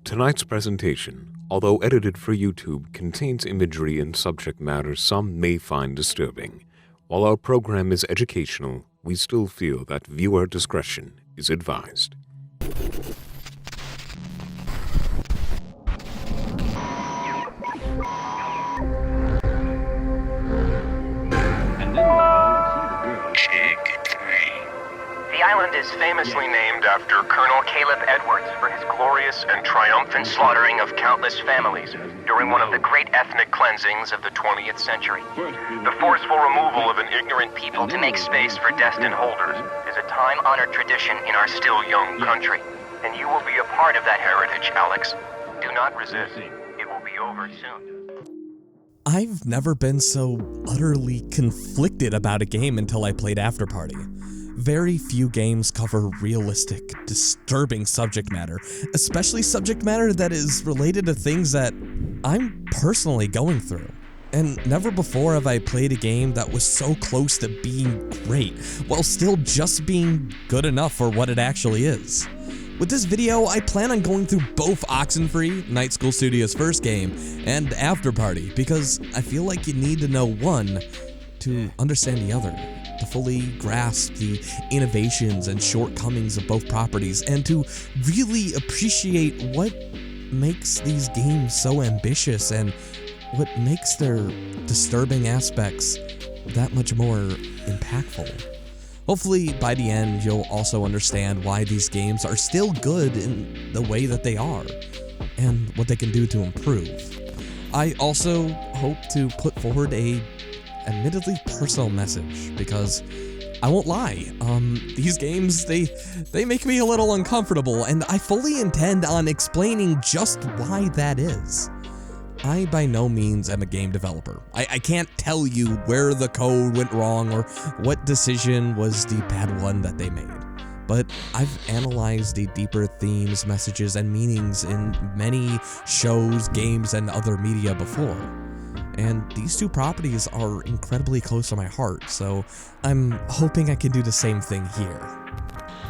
Tonight's presentation, although edited for YouTube, contains imagery and subject matter some may find disturbing. While our program is educational, we still feel that viewer discretion is advised. The island is famously named after Colonel Caleb Edwards for his glorious and triumphant slaughtering of countless families during one of the great ethnic cleansings of the 20th century. The forceful removal of an ignorant people to make space for destined holders is a time-honored tradition in our still young country. And you will be a part of that heritage, Alex. Do not resist. It will be over soon. I've never been so utterly conflicted about a game until I played Afterparty. Very few games cover realistic, disturbing subject matter, especially subject matter that is related to things that I'm personally going through. And never before have I played a game that was so close to being great, while still just being good enough for what it actually is. With this video, I plan on going through both Oxen-free, Night School Studios' first game, and Afterparty, because I feel like you need to know one to understand the other, to fully grasp the innovations and shortcomings of both properties, and to really appreciate what makes these games so ambitious and what makes their disturbing aspects that much more impactful. Hopefully, by the end, you'll also understand why these games are still good in the way that they are, and what they can do to improve. I also hope to put forward a admittedly personal message, because I won't lie, these games, they make me a little uncomfortable, and I fully intend on explaining just why that is. I by no means am a game developer. I can't tell you where the code went wrong or what decision was the bad one that they made. But I've analyzed the deeper themes, messages, and meanings in many shows, games, and other media before. And these two properties are incredibly close to my heart, so I'm hoping I can do the same thing here.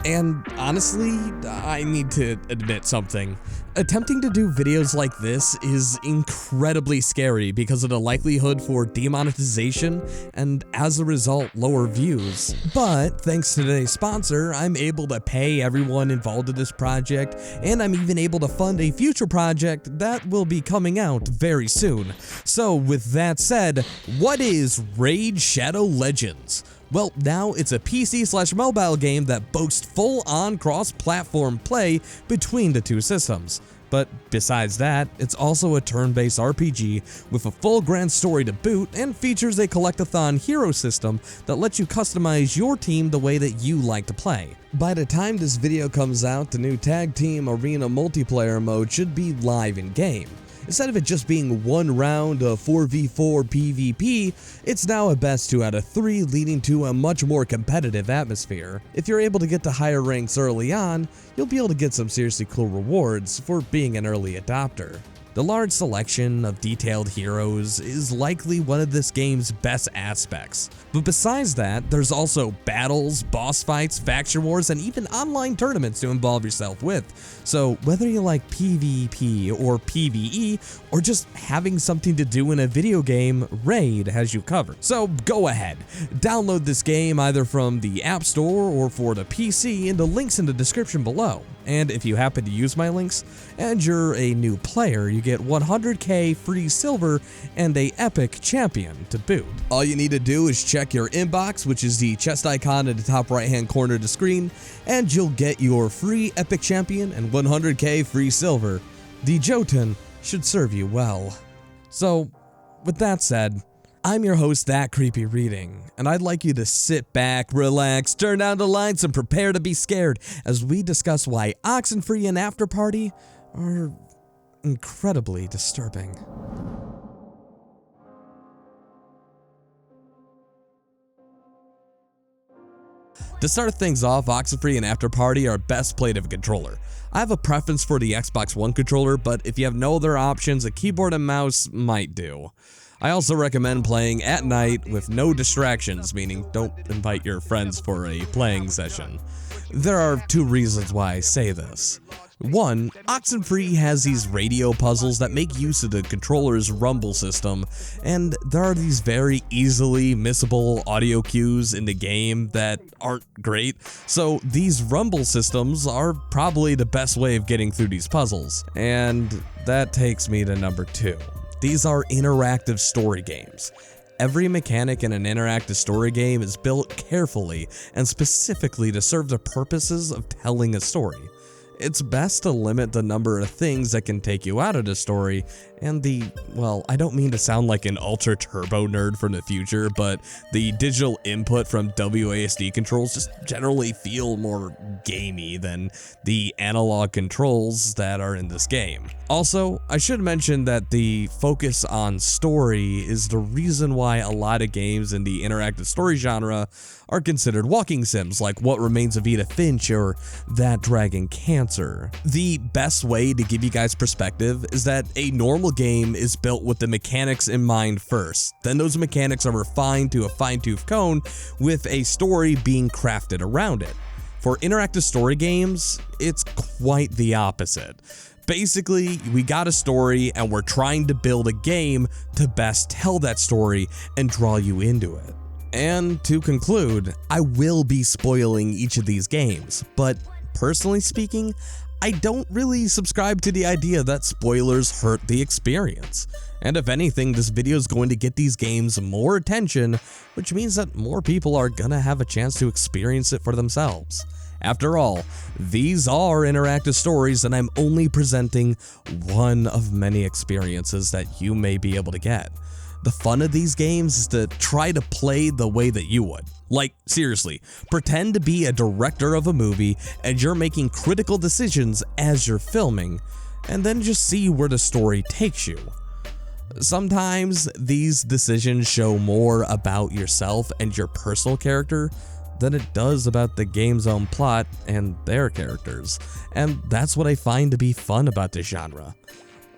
And honestly, I need to admit something. Attempting to do videos like this is incredibly scary because of the likelihood for demonetization and, as a result, lower views. But thanks to today's sponsor, I'm able to pay everyone involved in this project, and I'm even able to fund a future project that will be coming out very soon. So with that said, what is Raid Shadow Legends? Well, now it's a PC/mobile game that boasts full-on cross-platform play between the two systems. But besides that, it's also a turn-based RPG with a full grand story to boot and features a collectathon hero system that lets you customize your team the way that you like to play. By the time this video comes out, the new Tag Team Arena multiplayer mode should be live in-game. Instead of it just being one round of 4v4 PvP, it's now a best 2 out of 3, leading to a much more competitive atmosphere. If you're able to get to higher ranks early on, you'll be able to get some seriously cool rewards for being an early adopter. The large selection of detailed heroes is likely one of this game's best aspects. But besides that, there's also battles, boss fights, faction wars, and even online tournaments to involve yourself with. So whether you like PvP or PvE, or just having something to do in a video game, Raid has you covered. So go ahead, download this game either from the App Store or for the PC, and the link's in the description below. And if you happen to use my links, and you're a new player, you get 100k free silver and a epic champion to boot. All you need to do is check your inbox, which is the chest icon in the top right hand corner of the screen, and you'll get your free epic champion and 100k free silver. The Jotun should serve you well. So, with that said, I'm your host, That Creepy Reading, and I'd like you to sit back, relax, turn down the lights, and prepare to be scared as we discuss why Oxenfree and Afterparty are incredibly disturbing. To start things off, Oxenfree and Afterparty are best played with a controller. I have a preference for the Xbox One controller, but if you have no other options, a keyboard and mouse might do. I also recommend playing at night with no distractions, meaning don't invite your friends for a playing session. There are two reasons why I say this. One, Oxenfree has these radio puzzles that make use of the controller's rumble system, and there are these very easily missable audio cues in the game that aren't great, so these rumble systems are probably the best way of getting through these puzzles. And that takes me to number 2. These are interactive story games. Every mechanic in an interactive story game is built carefully and specifically to serve the purposes of telling a story. It's best to limit the number of things that can take you out of the story, and well, I don't mean to sound like an ultra turbo nerd from the future, but the digital input from WASD controls just generally feel more gamey than the analog controls that are in this game. Also, I should mention that the focus on story is the reason why a lot of games in the interactive story genre are considered walking sims, like What Remains of Edith Finch or That Dragon Cancer. The best way to give you guys perspective is that a normal game is built with the mechanics in mind first. Then those mechanics are refined to a fine-tooth comb with a story being crafted around it. For interactive story games, it's quite the opposite. Basically, we got a story and we're trying to build a game to best tell that story and draw you into it. And to conclude, I will be spoiling each of these games, but personally speaking, I don't really subscribe to the idea that spoilers hurt the experience. And if anything, this video is going to get these games more attention, which means that more people are gonna have a chance to experience it for themselves. After all, these are interactive stories, and I'm only presenting one of many experiences that you may be able to get. The fun of these games is to try to play the way that you would. Like, seriously, pretend to be a director of a movie and you're making critical decisions as you're filming, and then just see where the story takes you. Sometimes these decisions show more about yourself and your personal character than it does about the game's own plot and their characters, and that's what I find to be fun about this genre.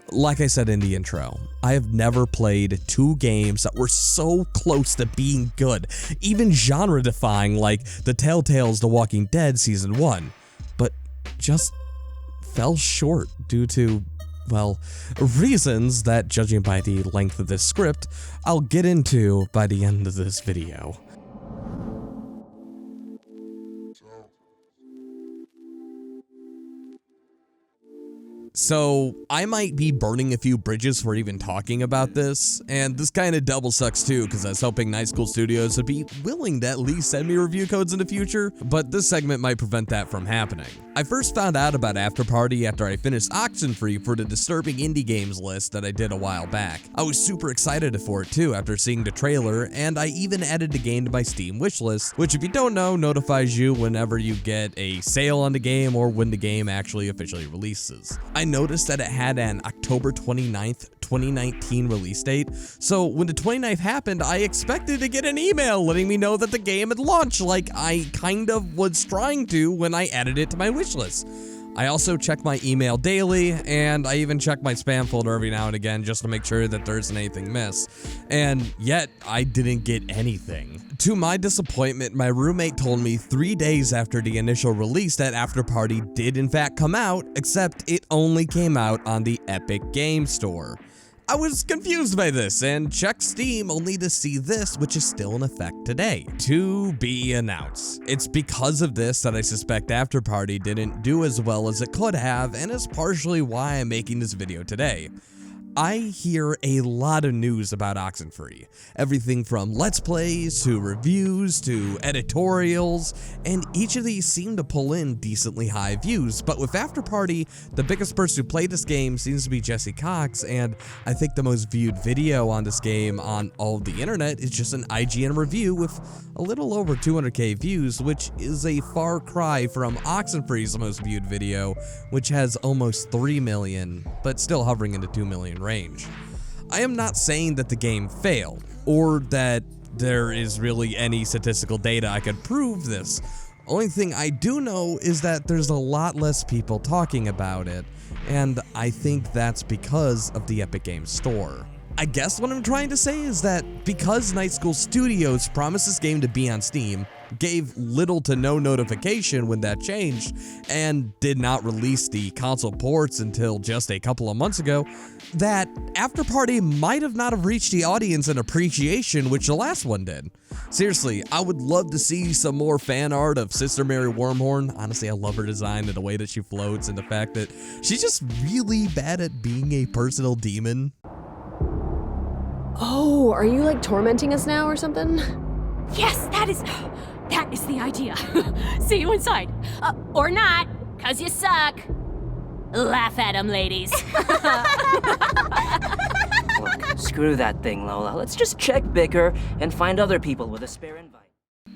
Like I said in the intro, I have never played 2 games that were so close to being good, even genre-defying like The Telltale's The Walking Dead Season 1, but just fell short due to, well, reasons that, judging by the length of this script, I'll get into by the end of this video. So, I might be burning a few bridges for even talking about this, and this kind of double sucks too, because I was hoping Night School Studios would be willing to at least send me review codes in the future, but this segment might prevent that from happening. I first found out about Afterparty after I finished Oxen-free for the disturbing indie games list that I did a while back. I was super excited for it too after seeing the trailer, and I even added the game to my Steam wishlist, which if you don't know, notifies you whenever you get a sale on the game or when the game actually officially releases. I noticed that it had an October 29th, 2019 release date, so when the 29th happened, I expected to get an email letting me know that the game had launched like I kind of was trying to when I added it to my wishlist. I also check my email daily, and I even check my spam folder every now and again just to make sure that there isn't anything missed, and yet I didn't get anything. To my disappointment, my roommate told me 3 days after the initial release that Afterparty did in fact come out, except it only came out on the Epic Games Store. I was confused by this and checked Steam only to see this, which is still in effect today. To be announced. It's because of this that I suspect Afterparty didn't do as well as it could have, and is partially why I'm making this video today. I hear a lot of news about Oxenfree. Everything from Let's Plays to reviews to editorials, and each of these seem to pull in decently high views, but with Afterparty, the biggest person who played this game seems to be Jesse Cox, and I think the most viewed video on this game on all of the internet is just an IGN review with a little over 200k views, which is a far cry from Oxenfree's most viewed video, which has almost 3 million, but still hovering in the 2 million range. I am not saying that the game failed, or that there is really any statistical data I could prove this. Only thing I do know is that there's a lot less people talking about it, and I think that's because of the Epic Games Store. I guess what I'm trying to say is that because Night School Studios promised this game to be on Steam, gave little to no notification when that changed, and did not release the console ports until just a couple of months ago, that Afterparty might have not have reached the audience and appreciation which the last one did. Seriously, I would love to see some more fan art of Sister Mary Wormhorn. Honestly, I love her design and the way that she floats and the fact that she's just really bad at being a personal demon. Oh, are you like tormenting us now or something? Yes, that is the idea. See you inside. Or not, 'cause you suck. Laugh at him, ladies. Look, screw that thing, Lola. Let's just check Bicker and find other people with a spare invite.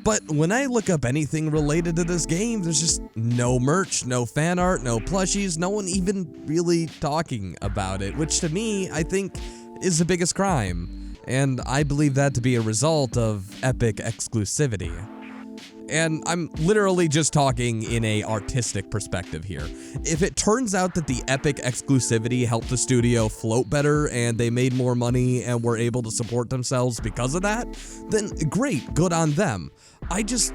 But when I look up anything related to this game, there's just no merch, no fan art, no plushies, no one even really talking about it, which to me, I think, is the biggest crime. And I believe that to be a result of Epic exclusivity. And I'm literally just talking in a artistic perspective here. If it turns out that the Epic exclusivity helped the studio float better and they made more money and were able to support themselves because of that, then great, good on them. I just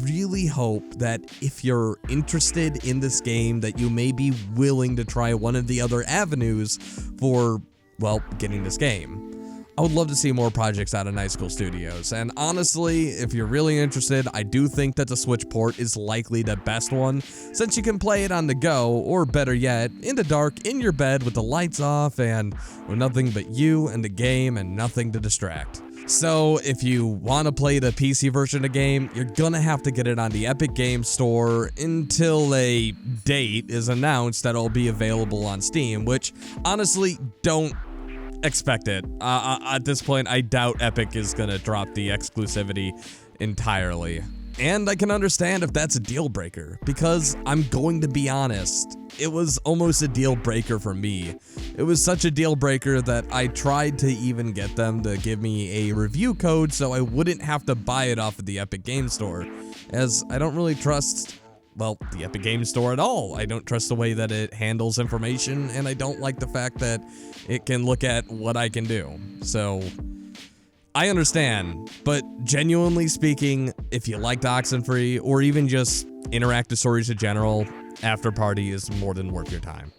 really hope that if you're interested in this game, that you may be willing to try one of the other avenues for, well, getting this game. I would love to see more projects out of Night School Studios, and honestly, if you're really interested, I do think that the Switch port is likely the best one, since you can play it on the go, or better yet, in the dark, in your bed with the lights off, and with nothing but you and the game and nothing to distract. So if you want to play the PC version of the game, you're gonna have to get it on the Epic Games Store until a date is announced that it'll be available on Steam, which honestly, don't expect it. At this point, I doubt Epic is gonna drop the exclusivity entirely. And I can understand if that's a deal breaker, because I'm going to be honest, it was almost a deal breaker for me. It was such a deal breaker that I tried to even get them to give me a review code so I wouldn't have to buy it off of the Epic Games Store, as I don't really trust, well, the Epic Games Store at all. I don't trust the way that it handles information, and I don't like the fact that it can look at what I can do. So I understand, but genuinely speaking, if you liked Oxenfree or even just interactive stories in general, Afterparty is more than worth your time.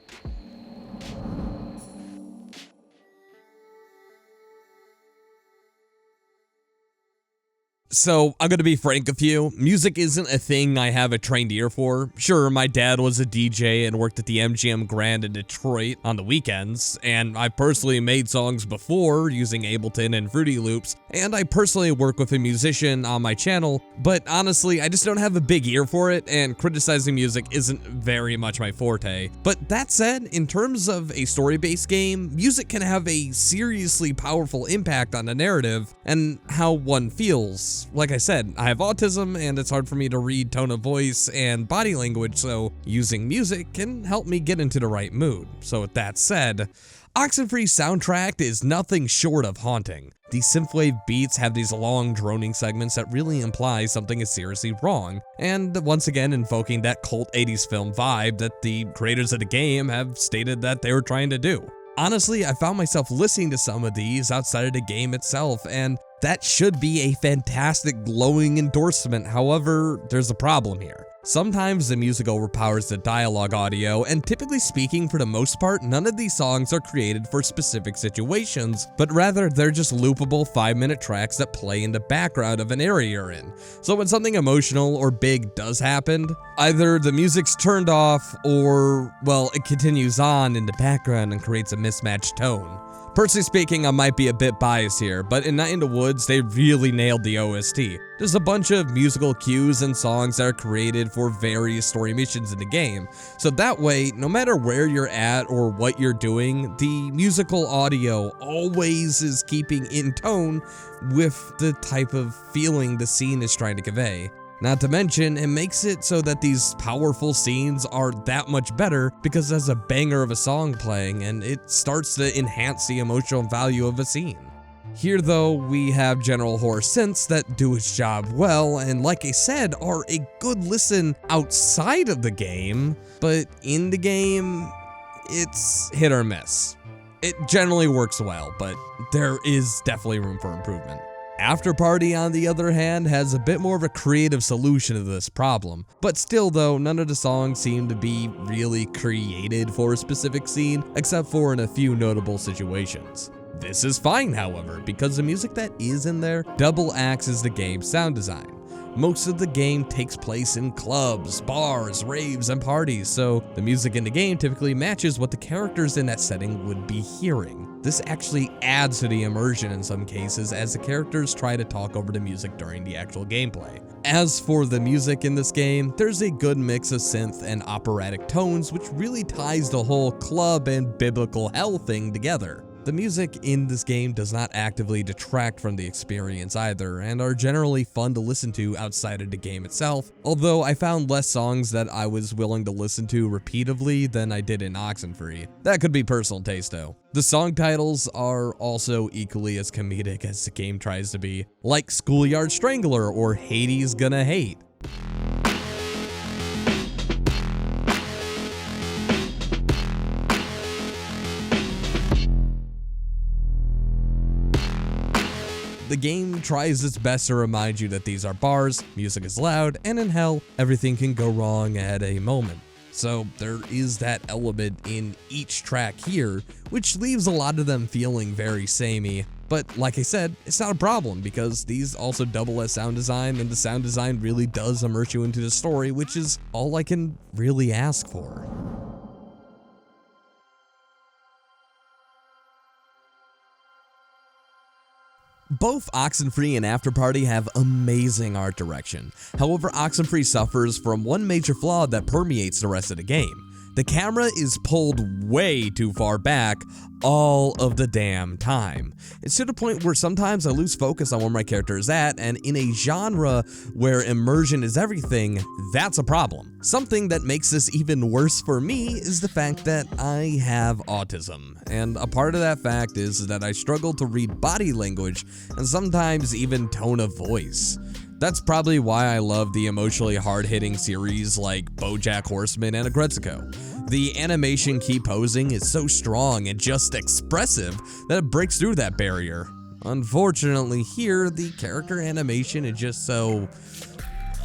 So, I'm gonna be frank with you, music isn't a thing I have a trained ear for. Sure, my dad was a DJ and worked at the MGM Grand in Detroit on the weekends, and I personally made songs before using Ableton and Fruity Loops, and I personally work with a musician on my channel, but honestly, I just don't have a big ear for it, and criticizing music isn't very much my forte. But that said, in terms of a story-based game, music can have a seriously powerful impact on the narrative and how one feels. Like I said, I have autism and it's hard for me to read tone of voice and body language, so using music can help me get into the right mood. So with that said, Oxenfree's soundtrack is nothing short of haunting. These synthwave beats have these long droning segments that really imply something is seriously wrong, and once again invoking that cult 80s film vibe that the creators of the game have stated that they were trying to do. Honestly, I found myself listening to some of these outside of the game itself, and that should be a fantastic glowing endorsement. However, there's a problem here. Sometimes the music overpowers the dialogue audio, and typically speaking, for the most part, none of these songs are created for specific situations, but rather they're just loopable 5-minute tracks that play in the background of an area you're in. So when something emotional or big does happen, either the music's turned off or, well, it continues on in the background and creates a mismatched tone. Personally speaking, I might be a bit biased here, but in Night in the Woods, they really nailed the OST. There's a bunch of musical cues and songs that are created for various story missions in the game, so that way, no matter where you're at or what you're doing, the musical audio always is keeping in tone with the type of feeling the scene is trying to convey. Not to mention, it makes it so that these powerful scenes are that much better because there's a banger of a song playing and it starts to enhance the emotional value of a scene. Here though, we have general horror synths that do its job well and, like I said, are a good listen outside of the game, but in the game, it's hit or miss. It generally works well, but there is definitely room for improvement. Afterparty, on the other hand, has a bit more of a creative solution to this problem. But still though, none of the songs seem to be really created for a specific scene, except for in a few notable situations. This is fine, however, because the music that is in there double acts as the game's sound design. Most of the game takes place in clubs, bars, raves, and parties, so the music in the game typically matches what the characters in that setting would be hearing. This actually adds to the immersion in some cases, as the characters try to talk over the music during the actual gameplay. As for the music in this game, there's a good mix of synth and operatic tones, which really ties the whole club and biblical hell thing together. The music in this game does not actively detract from the experience either, and are generally fun to listen to outside of the game itself, although I found less songs that I was willing to listen to repeatedly than I did in Oxen-free. That could be personal taste though. The song titles are also equally as comedic as the game tries to be, like Schoolyard Strangler or Hades Gonna Hate. The game tries its best to remind you that these are bars, music is loud, and in hell, everything can go wrong at a moment. So there is that element in each track here, which leaves a lot of them feeling very samey. But like I said, it's not a problem because these also double as sound design, and the sound design really does immerse you into the story, which is all I can really ask for. Both Oxenfree and Afterparty have amazing art direction. However, Oxenfree suffers from one major flaw that permeates the rest of the game. The camera is pulled way too far back all of the damn time. It's to the point where sometimes I lose focus on where my character is at, and in a genre where immersion is everything, that's a problem. Something that makes this even worse for me is the fact that I have autism, and a part of that fact is that I struggle to read body language and sometimes even tone of voice. That's probably why I love the emotionally hard-hitting series like BoJack Horseman and Agretsuko. The animation keep posing is so strong and just expressive that it breaks through that barrier. Unfortunately here, the character animation is just so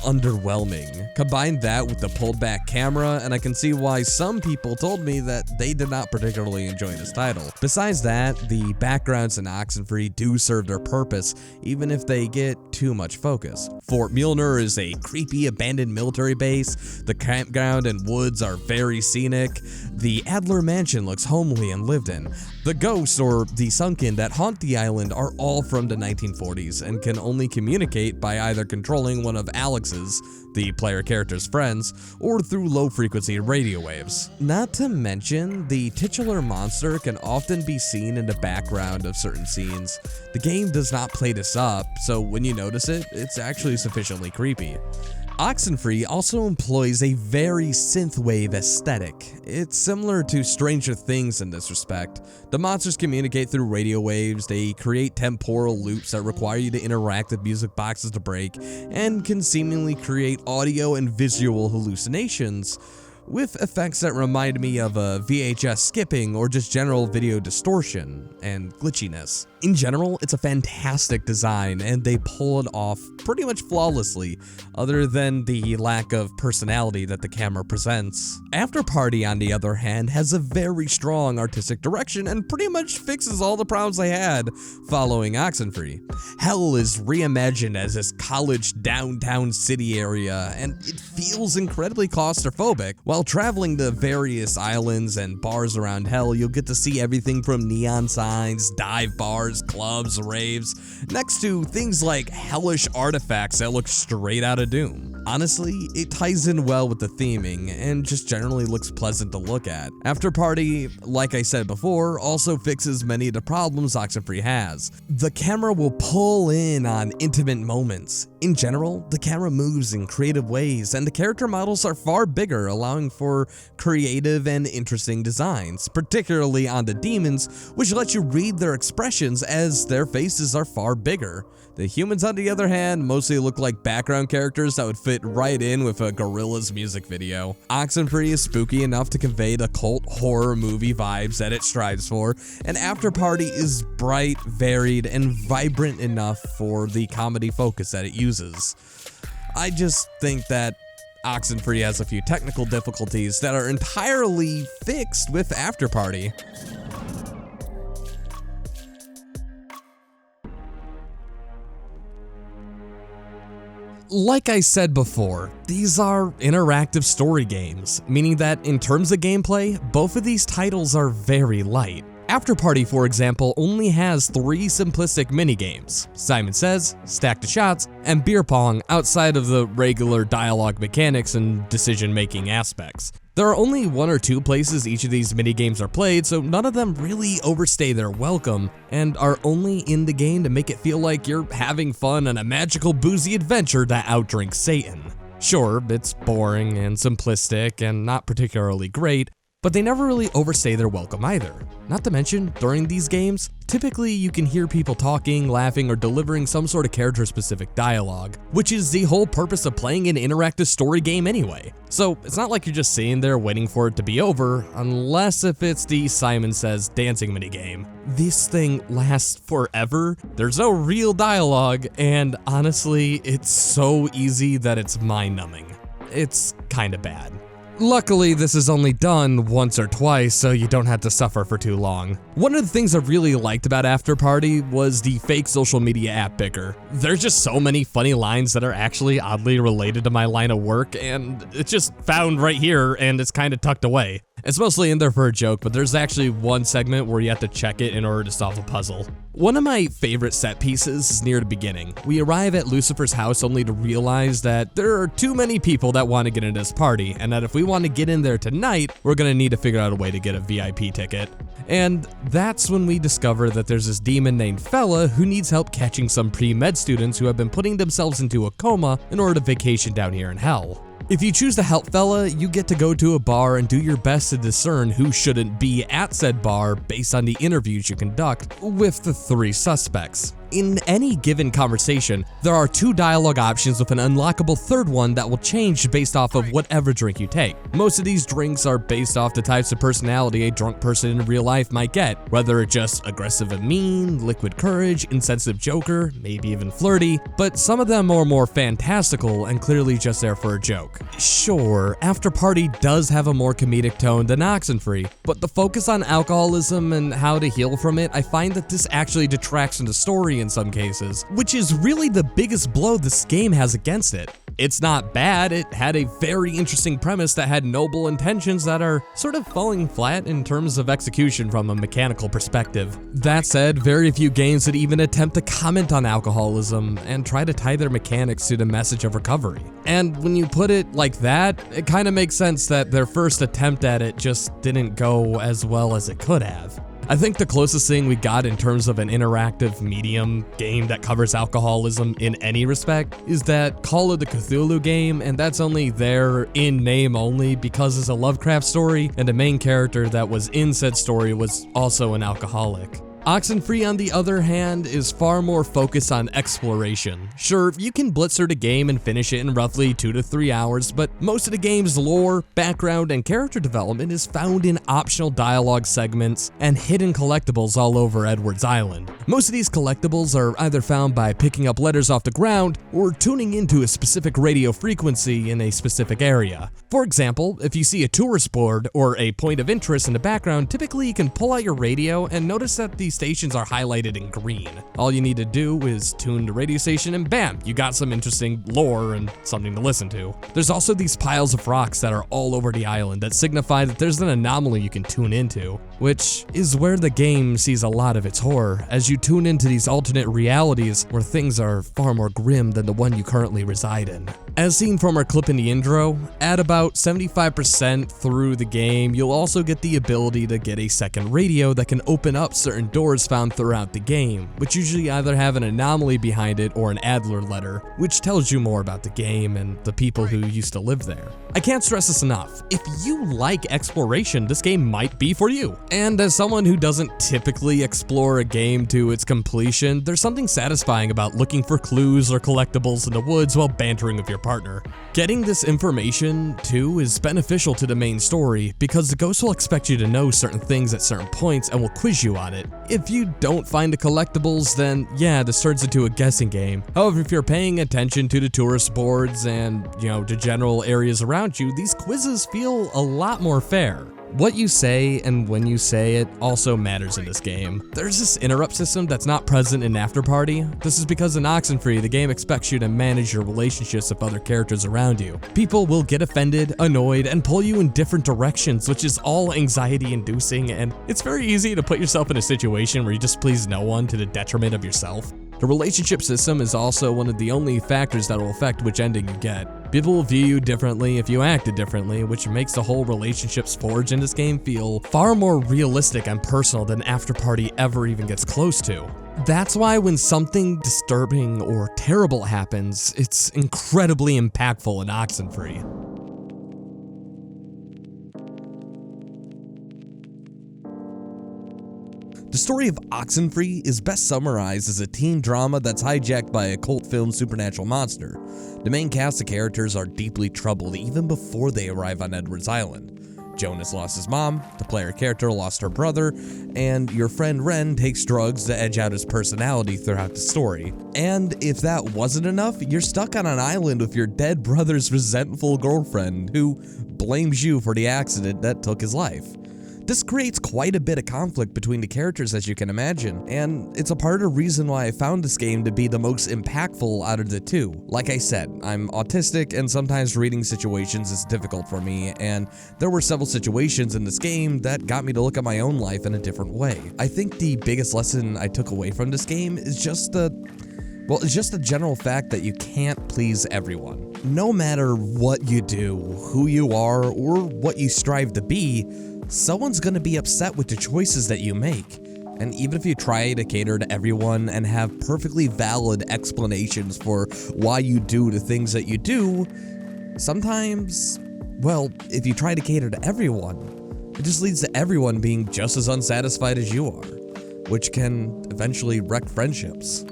underwhelming. Combine that with the pulled back camera, and I can see why some people told me that they did not particularly enjoy this title. Besides that, the backgrounds in Oxenfree do serve their purpose, even if they get too much focus. Fort Mjolnir is a creepy abandoned military base, the campground and woods are very scenic, the Adler Mansion looks homely and lived in. The ghosts, or the sunken, that haunt the island are all from the 1940s and can only communicate by either controlling one of Alex's, the player character's friends, or through low-frequency radio waves. Not to mention, the titular monster can often be seen in the background of certain scenes. The game does not play this up, so when you notice it, it's actually sufficiently creepy. Oxenfree also employs a very synthwave aesthetic. It's similar to Stranger Things in this respect. The monsters communicate through radio waves, they create temporal loops that require you to interact with music boxes to break, and can seemingly create audio and visual hallucinations, with effects that remind me of a VHS skipping or just general video distortion and glitchiness. In general, it's a fantastic design and they pull it off pretty much flawlessly, other than the lack of personality that the camera presents. Afterparty, on the other hand, has a very strong artistic direction and pretty much fixes all the problems I had following Oxenfree. Hell is reimagined as this college downtown city area, and it feels incredibly claustrophobic. While traveling to various islands and bars around Hell, you'll get to see everything from neon signs, dive bars, clubs, raves, next to things like hellish artifacts that look straight out of Doom. Honestly, it ties in well with the theming and just generally looks pleasant to look at. Afterparty, like I said before, also fixes many of the problems Oxenfree has. The camera will pull in on intimate moments, In general, the camera moves in creative ways, and the character models are far bigger, allowing for creative and interesting designs, particularly on the demons, which let you read their expressions as their faces are far bigger. The humans, on the other hand, mostly look like background characters that would fit right in with a Gorillaz music video. Oxenfree is spooky enough to convey the cult horror movie vibes that it strives for, and Afterparty is bright, varied, and vibrant enough for the comedy focus that it uses. I just think that Oxenfree has a few technical difficulties that are entirely fixed with Afterparty. Like I said before, these are interactive story games, meaning that in terms of gameplay, both of these titles are very light. Afterparty, for example, only has 3 simplistic minigames: Simon Says, Stack the Shots, and Beer Pong, outside of the regular dialogue mechanics and decision-making aspects. There are only 1 or 2 places each of these minigames are played, so none of them really overstay their welcome, and are only in the game to make it feel like you're having fun on a magical boozy adventure that outdrinks Satan. Sure, it's boring and simplistic and not particularly great, but they never really overstay their welcome either. Not to mention, during these games, typically you can hear people talking, laughing, or delivering some sort of character-specific dialogue, which is the whole purpose of playing an interactive story game anyway. So it's not like you're just sitting there waiting for it to be over, unless if it's the Simon Says dancing minigame. This thing lasts forever, there's no real dialogue, and honestly, it's so easy that it's mind-numbing. It's kinda bad. Luckily, this is only done once or twice, so you don't have to suffer for too long. One of the things I really liked about Afterparty was the fake social media app Bicker. There's just so many funny lines that are actually oddly related to my line of work, and it's just found right here, and it's kind of tucked away. It's mostly in there for a joke, but there's actually one segment where you have to check it in order to solve a puzzle. One of my favorite set pieces is near the beginning. We arrive at Lucifer's house only to realize that there are too many people that want to get into this party, and that if we want to get in there tonight, we're gonna need to figure out a way to get a VIP ticket. And that's when we discover that there's this demon named Fella who needs help catching some pre-med students who have been putting themselves into a coma in order to vacation down here in hell. If you choose to help Fella, you get to go to a bar and do your best to discern who shouldn't be at said bar based on the interviews you conduct with the 3 suspects. In any given conversation, there are 2 dialogue options with an unlockable 3rd one that will change based off of whatever drink you take. Most of these drinks are based off the types of personality a drunk person in real life might get, whether it's just aggressive and mean, liquid courage, insensitive joker, maybe even flirty, but some of them are more fantastical and clearly just there for a joke. Sure, Afterparty does have a more comedic tone than Oxenfree, but the focus on alcoholism and how to heal from it, I find that this actually detracts from the story in some cases, which is really the biggest blow this game has against it. It's not bad, it had a very interesting premise that had noble intentions that are sort of falling flat in terms of execution from a mechanical perspective. That said, very few games that even attempt to comment on alcoholism and try to tie their mechanics to the message of recovery. And when you put it like that, it kind of makes sense that their first attempt at it just didn't go as well as it could have. I think the closest thing we got in terms of an interactive medium game that covers alcoholism in any respect is that Call of the Cthulhu game, and that's only there in name only because it's a Lovecraft story and the main character that was in said story was also an alcoholic. Oxenfree, on the other hand, is far more focused on exploration. Sure, you can blitz through the game and finish it in roughly 2 to 3 hours, but most of the game's lore, background, and character development is found in optional dialogue segments and hidden collectibles all over Edwards Island. Most of these collectibles are either found by picking up letters off the ground or tuning into a specific radio frequency in a specific area. For example, if you see a tourist board or a point of interest in the background, typically you can pull out your radio and notice that the stations are highlighted in green. All you need to do is tune the radio station and bam, you got some interesting lore and something to listen to. There's also these piles of rocks that are all over the island that signify that there's an anomaly you can tune into. which is where the game sees a lot of its horror, as you tune into these alternate realities where things are far more grim than the one you currently reside in. As seen from our clip in the intro, at about 75% through the game, you'll also get the ability to get a second radio that can open up certain doors found throughout the game, which usually either have an anomaly behind it or an Adler letter, which tells you more about the game and the people who used to live there. I can't stress this enough, if you like exploration, this game might be for you. And as someone who doesn't typically explore a game to its completion, there's something satisfying about looking for clues or collectibles in the woods while bantering with your partner. Getting this information, too, is beneficial to the main story because the ghost will expect you to know certain things at certain points and will quiz you on it. If you don't find the collectibles, then yeah, this turns into a guessing game. However, if you're paying attention to the tourist boards and, the general areas around you, these quizzes feel a lot more fair. What you say and when you say it also matters in this game. There's this interrupt system that's not present in Afterparty. This is because in Oxenfree, the game expects you to manage your relationships with other characters around you. People will get offended, annoyed, and pull you in different directions, which is all anxiety-inducing, and it's very easy to put yourself in a situation where you just please no one to the detriment of yourself. The relationship system is also one of the only factors that will affect which ending you get. People will view you differently if you acted differently, which makes the whole relationships forged in this game feel far more realistic and personal than Afterparty ever even gets close to. That's why when something disturbing or terrible happens, it's incredibly impactful in Oxenfree. The story of Oxenfree is best summarized as a teen drama that's hijacked by a cult film supernatural monster. The main cast of characters are deeply troubled even before they arrive on Edward's Island. Jonas lost his mom, the player character lost her brother, and your friend Ren takes drugs to edge out his personality throughout the story. And if that wasn't enough, you're stuck on an island with your dead brother's resentful girlfriend who blames you for the accident that took his life. This creates quite a bit of conflict between the characters, as you can imagine, and it's a part of the reason why I found this game to be the most impactful out of the two. Like I said, I'm autistic and sometimes reading situations is difficult for me, and there were several situations in this game that got me to look at my own life in a different way. I think the biggest lesson I took away from this game is just the general fact that you can't please everyone. No matter what you do, who you are, or what you strive to be, someone's gonna be upset with the choices that you make. And even if you try to cater to everyone and have perfectly valid explanations for why you do the things that you do, sometimes, if you try to cater to everyone, it just leads to everyone being just as unsatisfied as you are, which can eventually wreck friendships.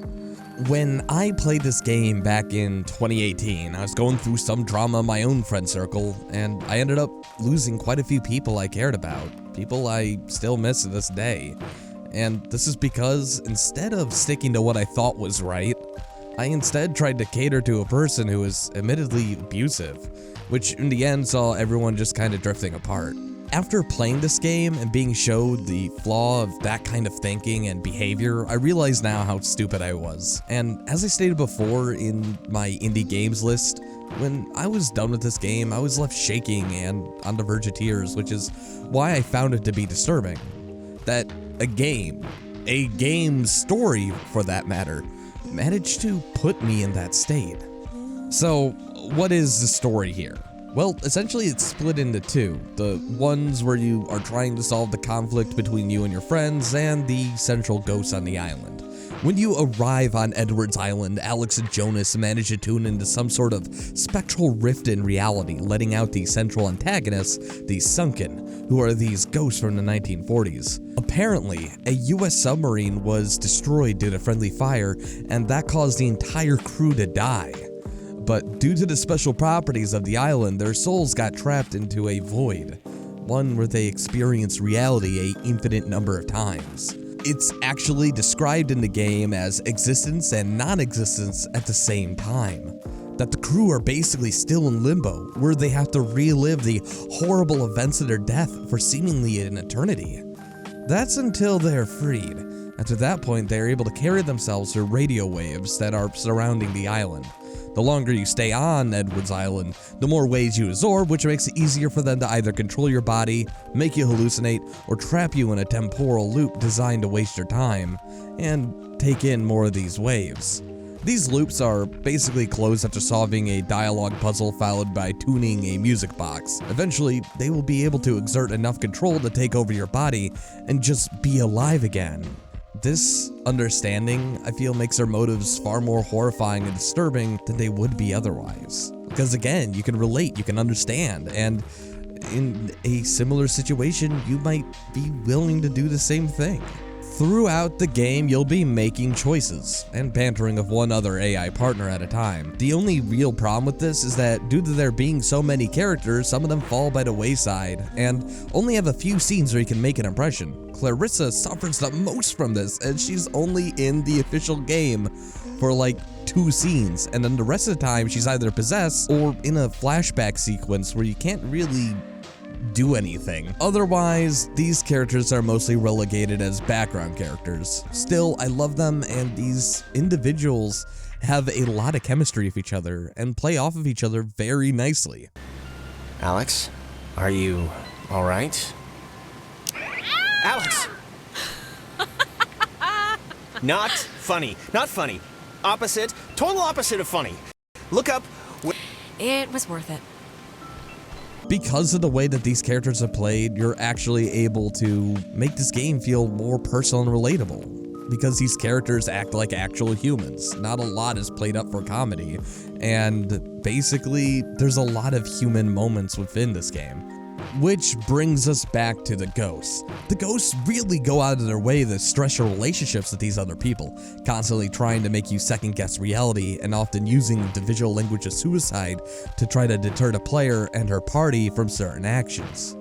When I played this game back in 2018, I was going through some drama in my own friend circle, and I ended up losing quite a few people I cared about, people I still miss to this day. And this is because instead of sticking to what I thought was right, I instead tried to cater to a person who was admittedly abusive, which in the end saw everyone just kind of drifting apart. After playing this game and being showed the flaw of that kind of thinking and behavior, I realize now how stupid I was. And as I stated before in my indie games list, when I was done with this game, I was left shaking and on the verge of tears, which is why I found it to be disturbing. That a game story for that matter, managed to put me in that state. So, what is the story here? Well, essentially it's split into two. The ones where you are trying to solve the conflict between you and your friends, and the central ghost on the island. When you arrive on Edward's Island, Alex and Jonas manage to tune into some sort of spectral rift in reality, letting out the central antagonists, the Sunken, who are these ghosts from the 1940s. Apparently, a US submarine was destroyed due to friendly fire, and that caused the entire crew to die. But due to the special properties of the island, their souls got trapped into a void, one where they experience reality an infinite number of times. It's actually described in the game as existence and non-existence at the same time. That the crew are basically still in limbo, where they have to relive the horrible events of their death for seemingly an eternity. That's until they're freed. After that point, they are able to carry themselves through radio waves that are surrounding the island. The longer you stay on Edwards Island, the more ways you absorb, which makes it easier for them to either control your body, make you hallucinate, or trap you in a temporal loop designed to waste your time, and take in more of these waves. These loops are basically closed after solving a dialogue puzzle followed by tuning a music box. Eventually, they will be able to exert enough control to take over your body and just be alive again. This understanding, I feel, makes their motives far more horrifying and disturbing than they would be otherwise. Because again, you can relate, you can understand, and in a similar situation, you might be willing to do the same thing. Throughout the game, you'll be making choices and bantering with one other AI partner at a time. The only real problem with this is that due to there being so many characters, some of them fall by the wayside and only have a few scenes where you can make an impression. Clarissa suffers the most from this, and she's only in the official game for like 2 scenes, and then the rest of the time she's either possessed or in a flashback sequence where you can't really do anything. Otherwise, these characters are mostly relegated as background characters. Still, I love them, and these individuals have a lot of chemistry with each other and play off of each other very nicely. Alex, are you all right? Alex! Not funny. Not funny. Opposite. Total opposite of funny. Look up. It was worth it. Because of the way that these characters are played, you're actually able to make this game feel more personal and relatable. Because these characters act like actual humans. Not a lot is played up for comedy, and basically, there's a lot of human moments within this game. Which brings us back to the ghosts. The ghosts really go out of their way to stress your relationships with these other people, constantly trying to make you second guess reality and often using the visual language of suicide to try to deter the player and her party from certain actions.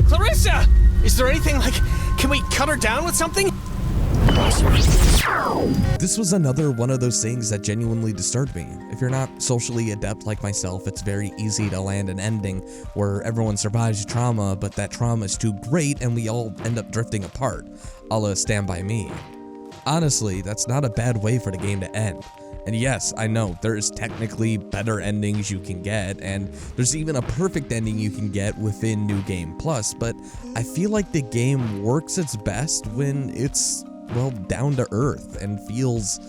Clarissa! Is there anything like, can we cut her down with something? This was another one of those things that genuinely disturbed me. If you're not socially adept like myself, it's very easy to land an ending where everyone survives trauma, but that trauma is too great and we all end up drifting apart, a la Stand By Me. Honestly, that's not a bad way for the game to end. And yes, I know, there's technically better endings you can get, and there's even a perfect ending you can get within New Game Plus, but I feel like the game works its best when it's, well, down to earth and feels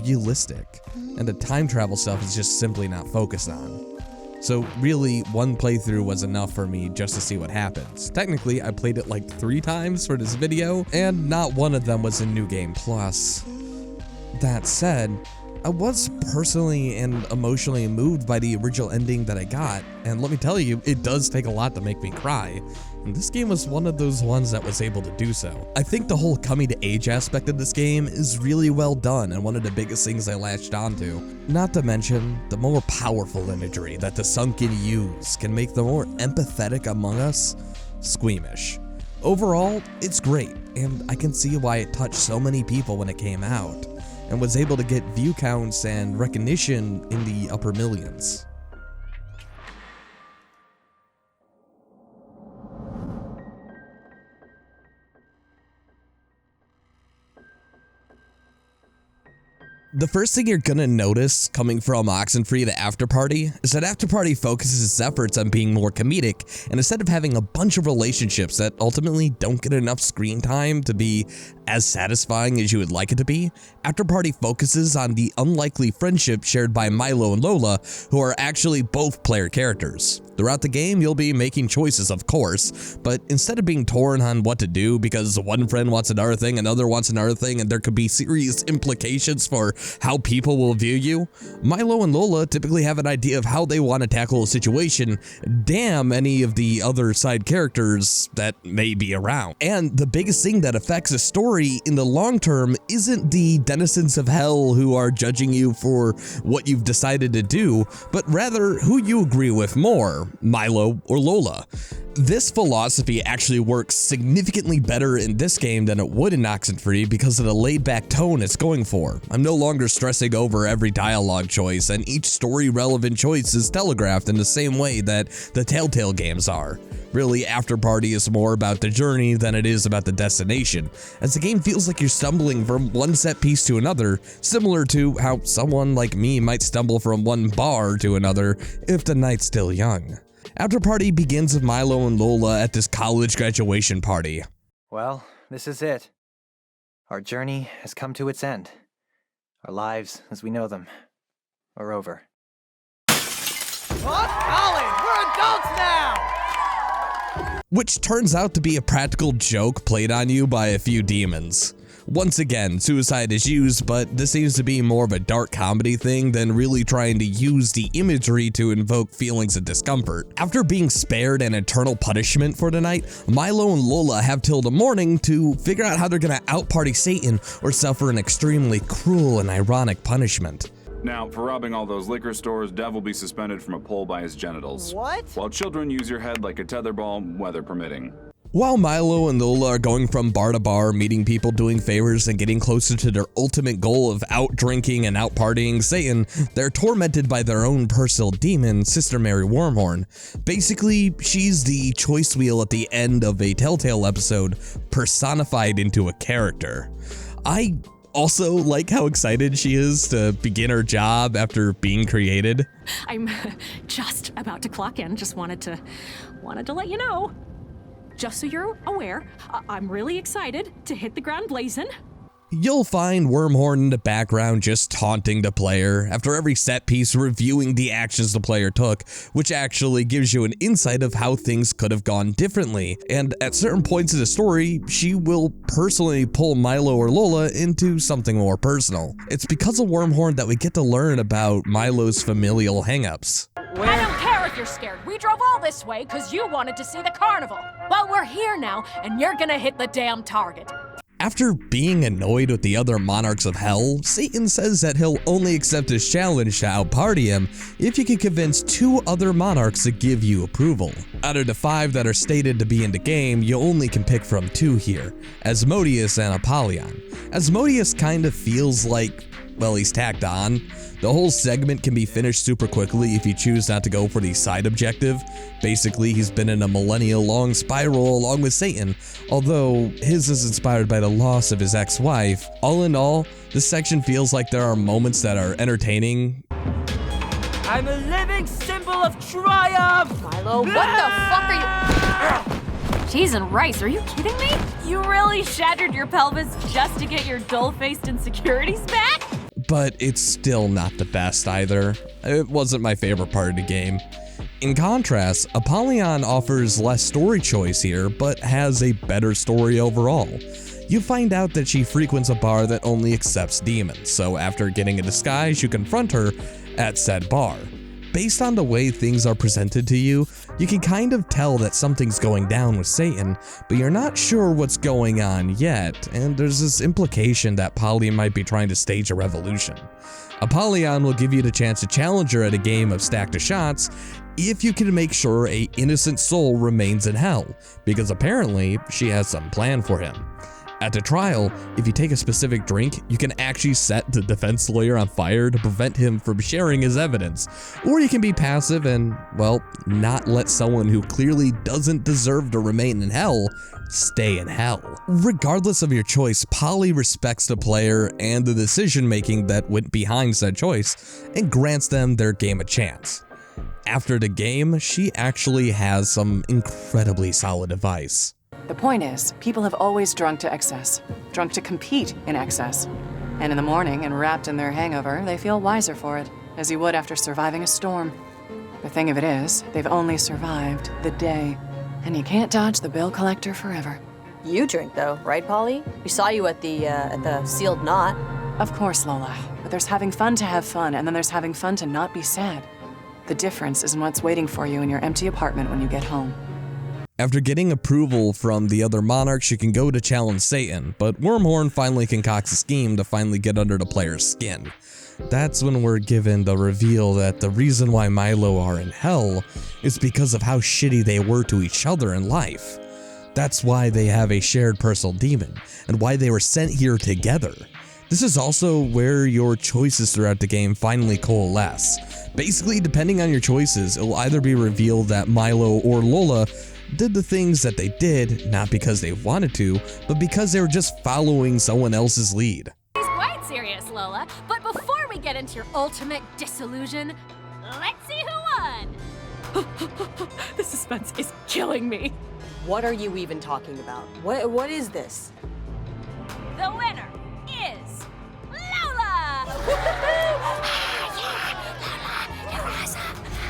realistic, and the time travel stuff is just simply not focused on. So really, one playthrough was enough for me just to see what happens. Technically, I played it like 3 times for this video, and not one of them was in New Game Plus. That said, I was personally and emotionally moved by the original ending that I got, and let me tell you, it does take a lot to make me cry. And this game was one of those ones that was able to do so. I think the whole coming to age aspect of this game is really well done and one of the biggest things I latched onto. Not to mention, the more powerful imagery that the sunken use can make the more empathetic among us squeamish. Overall, it's great, and I can see why it touched so many people when it came out, and was able to get view counts and recognition in the upper millions. The first thing you're gonna notice coming from Oxenfree and Afterparty is that Afterparty focuses its efforts on being more comedic, and instead of having a bunch of relationships that ultimately don't get enough screen time to be as satisfying as you would like it to be, Afterparty focuses on the unlikely friendship shared by Milo and Lola, who are actually both player characters. Throughout the game, you'll be making choices, of course, but instead of being torn on what to do because one friend wants another thing, another wants another thing, and there could be serious implications for how people will view you, Milo and Lola typically have an idea of how they want to tackle a situation, damn any of the other side characters that may be around. And the biggest thing that affects a story in the long term isn't the denizens of hell who are judging you for what you've decided to do, but rather who you agree with more, Milo or Lola. This philosophy actually works significantly better in this game than it would in Oxenfree because of the laid-back tone it's going for. I'm no longer stressing over every dialogue choice, and each story-relevant choice is telegraphed in the same way that the Telltale games are. Really, Afterparty is more about the journey than it is about the destination, as the game feels like you're stumbling from one set piece to another, similar to how someone like me might stumble from one bar to another if the night's still young. Afterparty begins with Milo and Lola at this college graduation party. Well, this is it. Our journey has come to its end. Our lives, as we know them, are over. What? Colin, we're adults now! Which turns out to be a practical joke played on you by a few demons. Once again, suicide is used, but this seems to be more of a dark comedy thing than really trying to use the imagery to invoke feelings of discomfort. After being spared an eternal punishment for the night, Milo and Lola have till the morning to figure out how they're gonna out-party Satan or suffer an extremely cruel and ironic punishment. Now, for robbing all those liquor stores, Dev will be suspended from a pole by his genitals. What? While children use your head like a tetherball, weather permitting. While Milo and Lola are going from bar to bar, meeting people, doing favors, and getting closer to their ultimate goal of out-drinking and out-partying Satan, they're tormented by their own personal demon, Sister Mary Wormhorn. Basically, she's the choice wheel at the end of a Telltale episode, personified into a character. I also like how excited she is to begin her job after being created. I'm just about to clock in. Just wanted to let you know. Just so you're aware, I'm really excited to hit the ground blazing. You'll find Wormhorn in the background just taunting the player, after every set piece reviewing the actions the player took, which actually gives you an insight of how things could have gone differently. And at certain points of the story, she will personally pull Milo or Lola into something more personal. It's because of Wormhorn that we get to learn about Milo's familial hangups. I don't care if you're scared. We drove all this way because you wanted to see the carnival. But we're here now, and you're gonna hit the damn target. After being annoyed with the other monarchs of hell, Satan says that he'll only accept his challenge to out-party him if you can convince 2 other monarchs to give you approval. Out of the 5 that are stated to be in the game, you only can pick from 2 here, Asmodeus and Apollyon. Asmodeus kind of feels like, well, he's tacked on. The whole segment can be finished super quickly if you choose not to go for the side objective. Basically, he's been in a millennia-long spiral along with Satan, although his is inspired by the loss of his ex-wife. All in all, this section feels like there are moments that are entertaining. I'm a living symbol of triumph! Milo, what the fuck are you? Cheese and rice, are you kidding me? You really shattered your pelvis just to get your dull-faced insecurities back? But it's still not the best either. It wasn't my favorite part of the game. In contrast, Apollyon offers less story choice here, but has a better story overall. You find out that she frequents a bar that only accepts demons, so after getting a disguise, you confront her at said bar. Based on the way things are presented to you, you can kind of tell that something's going down with Satan, but you're not sure what's going on yet, and there's this implication that Polly might be trying to stage a revolution. Apollyon will give you the chance to challenge her at a game of stack the shots if you can make sure a innocent soul remains in hell, because apparently she has some plan for him. At the trial, if you take a specific drink, you can actually set the defense lawyer on fire to prevent him from sharing his evidence. Or you can be passive and, well, not let someone who clearly doesn't deserve to remain in hell stay in hell. Regardless of your choice, Polly respects the player and the decision making that went behind said choice and grants them their game a chance. After the game, she actually has some incredibly solid advice. The point is, people have always drunk to excess, drunk to compete in excess. And in the morning, and wrapped in their hangover, they feel wiser for it, as you would after surviving a storm. The thing of it is, they've only survived the day. And you can't dodge the bill collector forever. You drink though, right, Polly? We saw you at the Sealed Knot. Of course, Lola. But there's having fun to have fun, and then there's having fun to not be sad. The difference is in what's waiting for you in your empty apartment when you get home. After getting approval from the other monarchs, you can go to challenge Satan, but Wormhorn finally concocts a scheme to finally get under the player's skin. that's when we're given the reveal that the reason why Milo are in hell is because of how shitty they were to each other in life. That's why they have a shared personal demon, and why they were sent here together. This is also where your choices throughout the game finally coalesce. Basically, depending on your choices, it will either be revealed that Milo or Lola did the things that they did, not because they wanted to, but because they were just following someone else's lead. He's quite serious, Lola, but before we get into your ultimate disillusion, let's see who won! The suspense is killing me. What are you even talking about? What is this? The winner is Lola!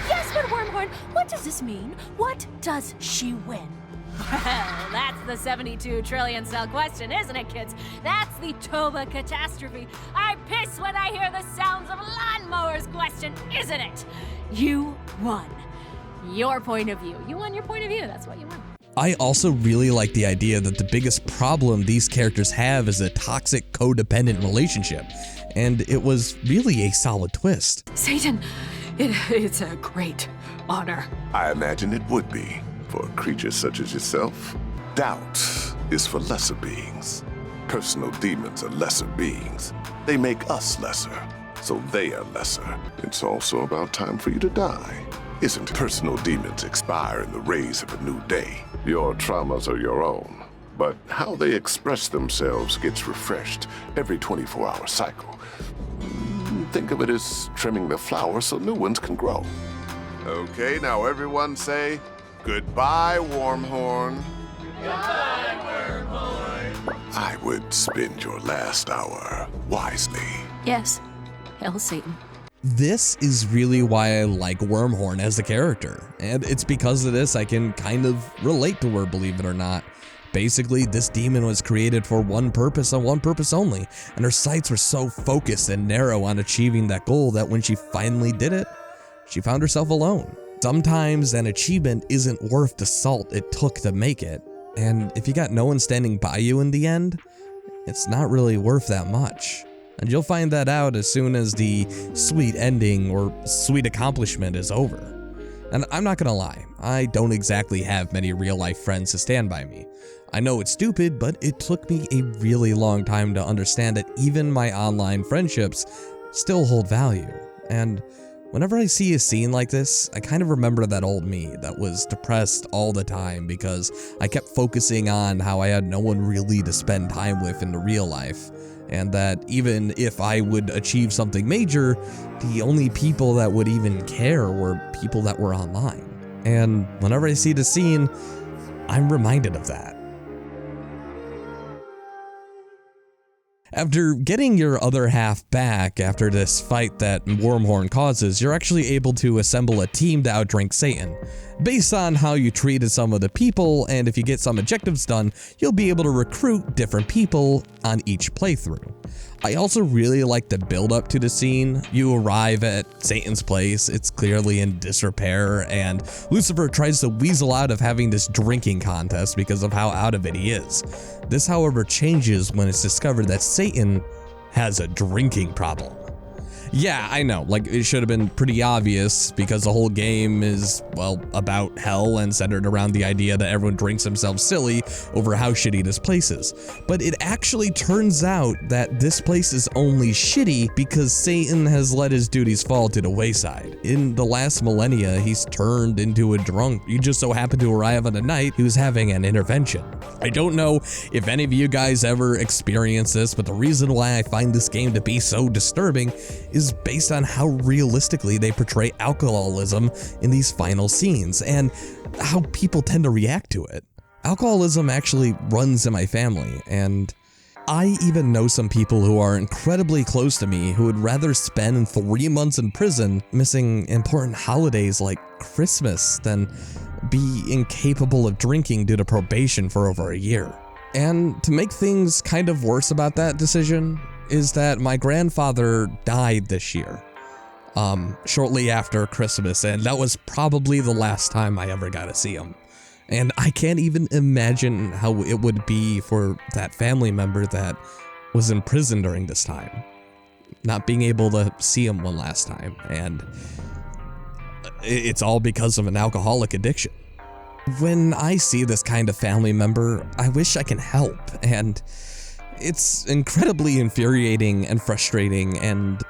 Yes, but Wormhorn, what does this mean? What does she win? Well, that's the 72 trillion cell question, isn't it, kids? That's the Toba catastrophe. I piss when I hear the sounds of lawnmowers question, isn't it? You won. Your point of view. You won your point of view. That's what you won. I also really like the idea that the biggest problem these characters have is a toxic codependent relationship, and it was really a solid twist. Satan, it's a great honor. I imagine it would be for a creature such as yourself. Doubt is for lesser beings. Personal demons are lesser beings. They make us lesser, so they are lesser. It's also about time for you to die. Isn't it? Personal demons expire in the rays of a new day. Your traumas are your own, but how they express themselves gets refreshed every 24-hour cycle. Think of it as trimming the flowers so new ones can grow. Okay, now everyone say, goodbye, Wormhorn. Goodbye, Wormhorn. I would spend your last hour wisely. Yes. Hail Satan. This is really why I like Wormhorn as a character, and it's because of this I can kind of relate to her, believe it or not. Basically, this demon was created for one purpose and one purpose only, and her sights were so focused and narrow on achieving that goal that when she finally did it, she found herself alone. Sometimes an achievement isn't worth the salt it took to make it, and if you got no one standing by you in the end, it's not really worth that much. And you'll find that out as soon as the sweet ending or sweet accomplishment is over. And I'm not gonna lie, I don't exactly have many real-life friends to stand by me. I know it's stupid, but it took me a really long time to understand that even my online friendships still hold value. And whenever I see a scene like this, I kind of remember that old me that was depressed all the time because I kept focusing on how I had no one really to spend time with in the real life. And that even if I would achieve something major, the only people that would even care were people that were online. And whenever I see the scene, I'm reminded of that. After getting your other half back after this fight that Wormhorn causes, you're actually able to assemble a team to outdrink Satan. Based on how you treated some of the people, and if you get some objectives done, you'll be able to recruit different people on each playthrough. I also really like the build up to the scene. You arrive at Satan's place, it's clearly in disrepair, and Lucifer tries to weasel out of having this drinking contest because of how out of it he is. This, however, changes when it's discovered that Satan has a drinking problem. Yeah, I know, like it should have been pretty obvious because the whole game is, well, about hell and centered around the idea that everyone drinks themselves silly over how shitty this place is. But it actually turns out that this place is only shitty because Satan has let his duties fall to the wayside. In the last millennia, he's turned into a drunk. He just so happened to arrive on a night he was having an intervention. I don't know if any of you guys ever experienced this, but the reason why I find this game to be so disturbing is based on how realistically they portray alcoholism in these final scenes and how people tend to react to it. Alcoholism actually runs in my family, and I even know some people who are incredibly close to me who would rather spend 3 months in prison missing important holidays like Christmas than be incapable of drinking due to probation for over a year. And to make things kind of worse about that decision is that my grandfather died this year, shortly after Christmas, and that was probably the last time I ever got to see him. And I can't even imagine how it would be for that family member that was in prison during this time. not being able to see him one last time, and it's all because of an alcoholic addiction. When I see this kind of family member, I wish I can help, and it's incredibly infuriating and frustrating and,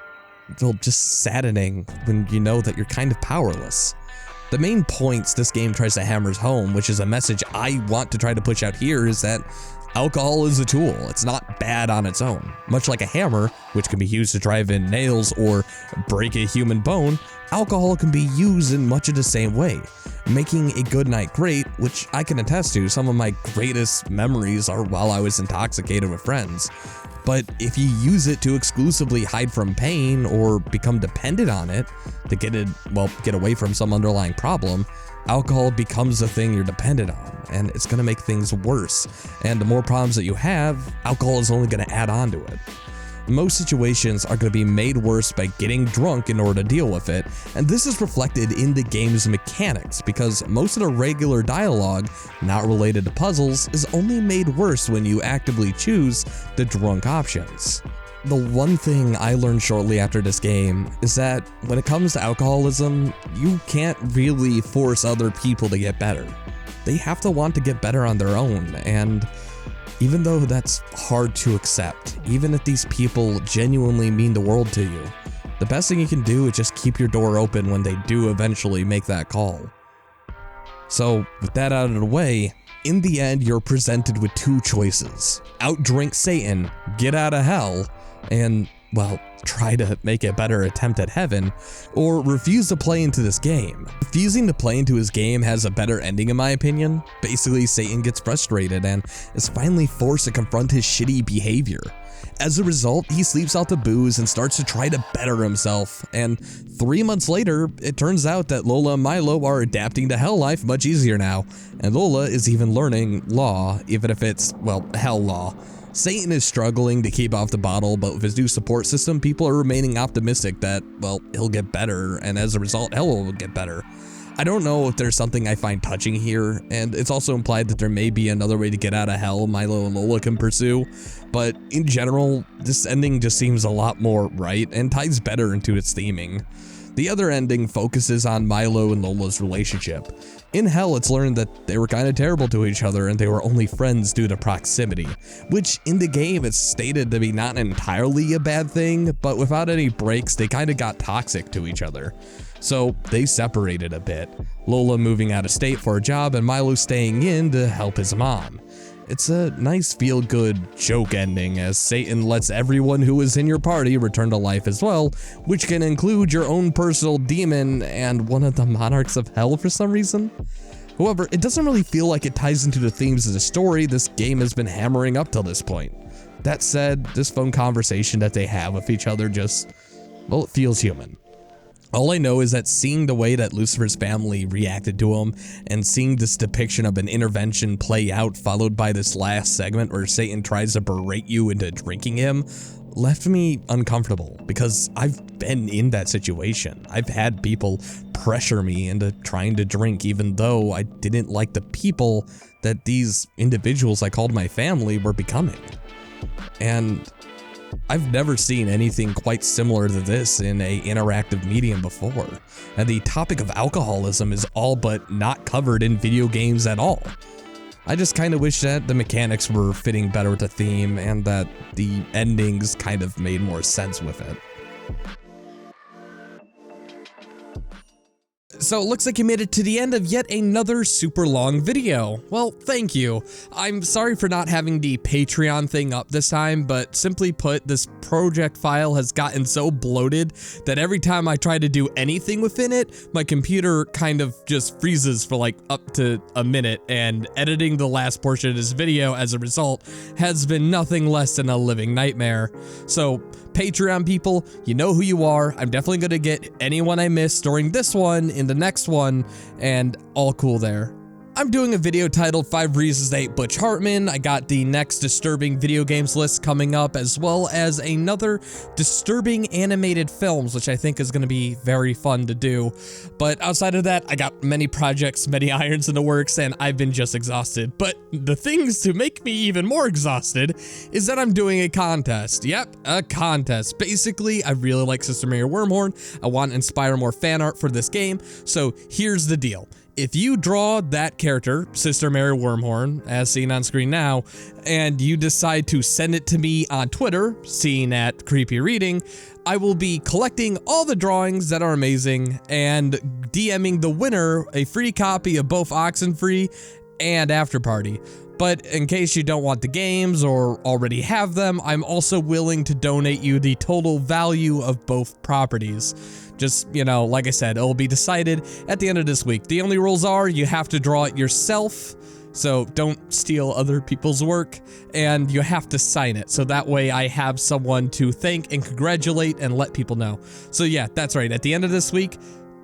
well, just saddening when you know that you're kind of powerless. The main points this game tries to hammer home, which is a message I want to try to push out here, is that alcohol is a tool. It's not bad on its own. Much like a hammer, which can be used to drive in nails or break a human bone, alcohol can be used in much of the same way, making a good night great, which I can attest to. Some of my greatest memories are while I was intoxicated with friends. But if you use it to exclusively hide from pain or become dependent on it to get away from some underlying problem, alcohol becomes the thing you're dependent on, and it's going to make things worse. And the more problems that you have, alcohol is only going to add on to it. Most situations are going to be made worse by getting drunk in order to deal with it, and this is reflected in the game's mechanics, because most of the regular dialogue, not related to puzzles, is only made worse when you actively choose the drunk options. The one thing I learned shortly after this game is that when it comes to alcoholism, you can't really force other people to get better. They have to want to get better on their own, and even though that's hard to accept, even if these people genuinely mean the world to you, the best thing you can do is just keep your door open when they do eventually make that call. So, with that out of the way, in the end, you're presented with two choices: outdrink Satan, get out of hell, and, well, try to make a better attempt at heaven, or refuse to play into this game. Refusing to play into his game has a better ending in my opinion. Basically, Satan gets frustrated and is finally forced to confront his shitty behavior. As a result, he sleeps out the booze and starts to try to better himself, and 3 months later, it turns out that Lola and Milo are adapting to hell life much easier now, and Lola is even learning law, even if it's, well, hell law. Satan is struggling to keep off the bottle, but with his new support system, people are remaining optimistic that, well, he'll get better, and as a result, hell will get better. I don't know if there's something I find touching here, and it's also implied that there may be another way to get out of hell Milo and Lola can pursue, but in general, this ending just seems a lot more right and ties better into its theming. The other ending focuses on Milo and Lola's relationship. In hell, it's learned that they were kind of terrible to each other and they were only friends due to proximity, which in the game it's stated to be not entirely a bad thing, but without any breaks, they kind of got toxic to each other. So they separated a bit, Lola moving out of state for a job and Milo staying in to help his mom. It's a nice feel-good joke ending as Satan lets everyone who is in your party return to life as well, which can include your own personal demon and one of the monarchs of hell for some reason. However, it doesn't really feel like it ties into the themes of the story this game has been hammering up till this point. That said, this phone conversation that they have with each other just, well, it feels human. All I know is that seeing the way that Lucifer's family reacted to him and seeing this depiction of an intervention play out followed by this last segment where Satan tries to berate you into drinking him left me uncomfortable because I've been in that situation. I've had people pressure me into trying to drink even though I didn't like the people that these individuals I called my family were becoming. And I've never seen anything quite similar to this in an interactive medium before, and the topic of alcoholism is all but not covered in video games at all. I just kind of wish that the mechanics were fitting better with the theme and that the endings kind of made more sense with it. So it looks like you made it to the end of yet another super long video. Well, thank you. I'm sorry for not having the Patreon thing up this time, but simply put, this project file has gotten so bloated that every time I try to do anything within it, my computer kind of just freezes for like up to a minute, and editing the last portion of this video as a result has been nothing less than a living nightmare. So Patreon people, you know who you are. I'm definitely going to get anyone I missed during this one in the next one, and all cool there. I'm doing a video titled 5 Reasons to Hate Butch Hartman. I got the next disturbing video games list coming up, as well as another disturbing animated films, which I think is going to be very fun to do. But outside of that, I got many projects, many irons in the works, and I've been just exhausted. But the things to make me even more exhausted is that I'm doing a contest. Yep, a contest. Basically, I really like Sister Mary Wormhorn. I want to inspire more fan art for this game. So here's the deal. If you draw that character, Sister Mary Wormhorn, as seen on screen now, and you decide to send it to me on Twitter, seen at Creepy Reading, I will be collecting all the drawings that are amazing and DMing the winner a free copy of both Oxenfree and Afterparty. But in case you don't want the games or already have them, I'm also willing to donate you the total value of both properties. Just, you know, like I said, it'll be decided at the end of this week. The only rules are you have to draw it yourself, so don't steal other people's work, and you have to sign it, so that way I have someone to thank and congratulate and let people know. So yeah, that's right. At the end of this week,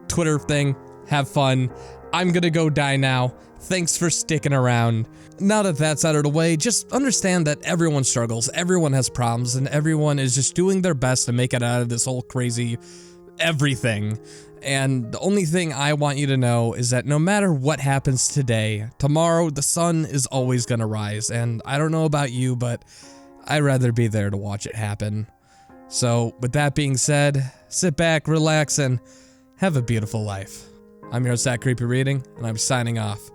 Twitter thing, have fun. I'm gonna go die now. Thanks for sticking around. Now that that's out of the way, just understand that everyone struggles, everyone has problems, and everyone is just doing their best to make it out of this whole crazy everything. And the only thing I want you to know is that no matter what happens today, tomorrow the sun is always gonna rise. And I don't know about you, but I'd rather be there to watch it happen. So with that being said, sit back, relax, and have a beautiful life. I'm your host at Creepy Reading, and I'm signing off.